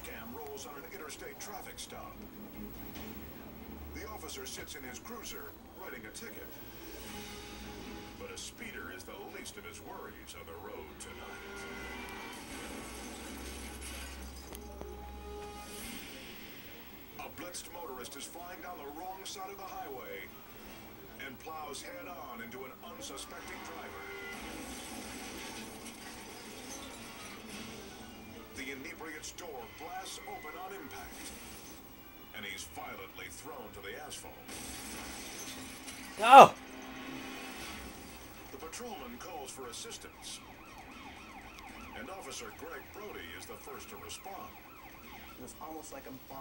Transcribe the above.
cam rolls on an interstate traffic stop. The officer sits in his cruiser, writing a ticket. But a speeder is the least of his worries on the road tonight. A blitzed motorist is flying down the wrong side of the highway and plows head-on into an unsuspecting driver. The inebriate's door blasts open on impact, and he's violently thrown to the asphalt. Oh! The patrolman calls for assistance, and Officer Greg Brody is the first to respond. It was almost like a bomb.